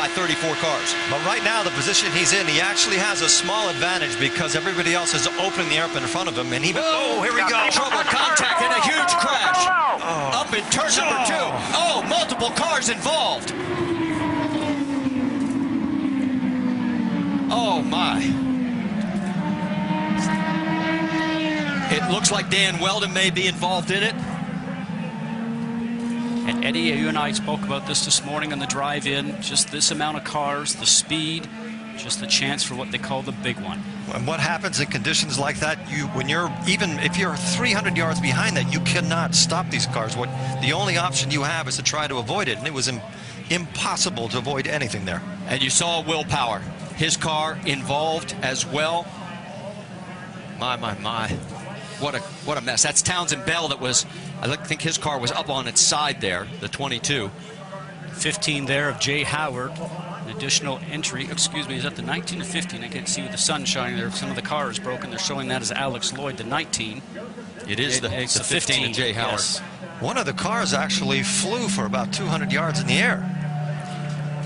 by 34 cars. But right now, the position he's in, he actually has a small advantage because everybody else is opening the air up in front of him. And he, oh, here we go. Trouble, contact, and a huge crash. Up in turn number 2. Oh, multiple cars involved. Oh, my. It looks like Dan Wheldon may be involved in it. And Eddie, you and I spoke about this morning on the drive-in. Just this amount of cars, the speed, just the chance for what they call the big one. And what happens in conditions like that, even if you're 300 yards behind that, you cannot stop these cars. The only option you have is to try to avoid it, and it was impossible to avoid anything there. And you saw Willpower, his car involved as well. My. What a mess. That's Townsend Bell that was, I think his car was up on its side there, the 22. 15 there of Jay Howard. An additional entry, excuse me, is that the 19 or 15? I can't see with the sun shining there. Some of the car is broken. They're showing that as Alex Lloyd, the 19. It's the 15 of Jay Howard. Yes. One of the cars actually flew for about 200 yards in the air.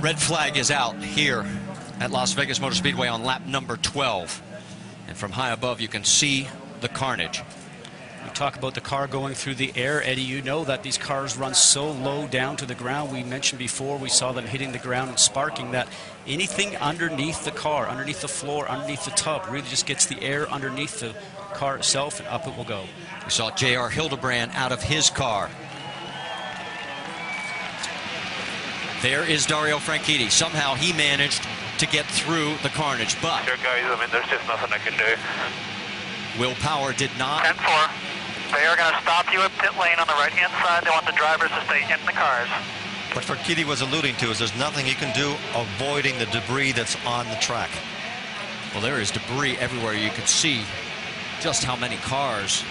Red flag is out here at Las Vegas Motor Speedway on lap number 12. And from high above, you can see the carnage. We talk about the car going through the air. Eddie, you know that these cars run so low down to the ground. We mentioned before, we saw them hitting the ground and sparking, that anything underneath the car, underneath the floor, underneath the tub, really just gets the air underneath the car itself, and up it will go. We saw J.R. Hildebrand out of his car. There is Dario Franchitti. Somehow he managed to get through the carnage, but Sure, guys, I mean, there's just nothing I can do. Willpower did not. 10-4. They are going to stop you at pit lane on the right-hand side. They want the drivers to stay in the cars. What Franchitti was alluding to is there's nothing you can do avoiding the debris that's on the track. Well, there is debris everywhere. You can see just how many cars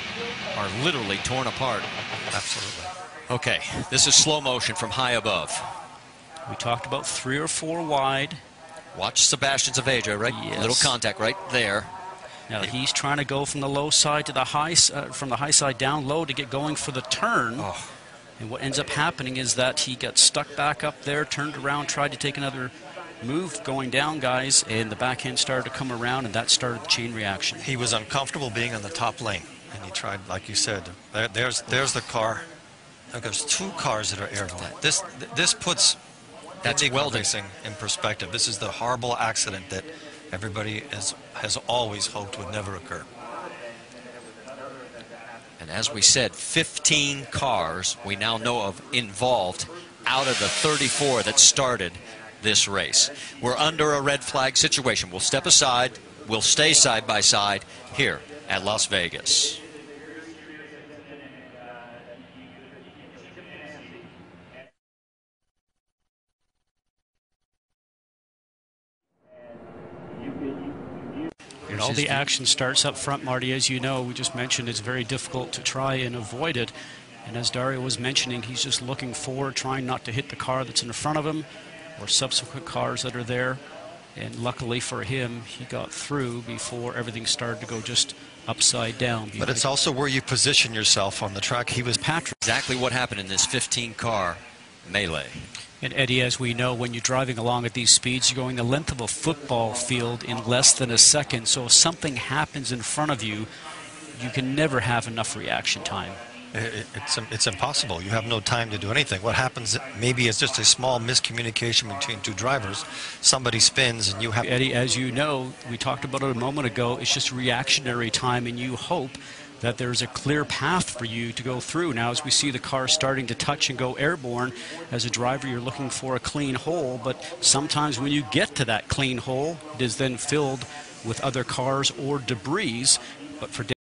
are literally torn apart. Absolutely. Okay, this is slow motion from high above. We talked about 3 or 4 wide. Watch Sebastian Zaveja, right? Yes. Little contact right there. Now he's trying to go from the low side to the high, from the high side down low to get going for the turn. Oh. And what ends up happening is that he got stuck back up there, turned around, tried to take another move going down, guys, and the back end started to come around, and that started the chain reaction. He was uncomfortable being on the top lane, and he tried, like you said, there's the car. There's 2 cars that are airborne. This puts Wheldon racing in perspective. This is the horrible accident that everybody has always hoped would never occur. And as we said, 15 cars we now know of involved out of the 34 that started this race. We're under a red flag situation. We'll step aside. We'll stay side by side here at Las Vegas. And all the action starts up front, Marty. As you know, we just mentioned it's very difficult to try and avoid it. And as Dario was mentioning, he's just looking forward, trying not to hit the car that's in front of him or subsequent cars that are there. And luckily for him, he got through before everything started to go just upside down. But it's also where you position yourself on the track. He was Patrick. Exactly what happened in this 15-car melee. And Eddie, as we know, when you're driving along at these speeds, you're going the length of a football field in less than a second. So if something happens in front of you, you can never have enough reaction time. It's impossible. You have no time to do anything. What happens maybe is just a small miscommunication between 2 drivers. Somebody spins and you have... Eddie, as you know, we talked about it a moment ago, it's just reactionary time, and you hope that there's a clear path for you to go through. Now, as we see the car starting to touch and go airborne, as a driver, you're looking for a clean hole, but sometimes when you get to that clean hole, it is then filled with other cars or debris. But for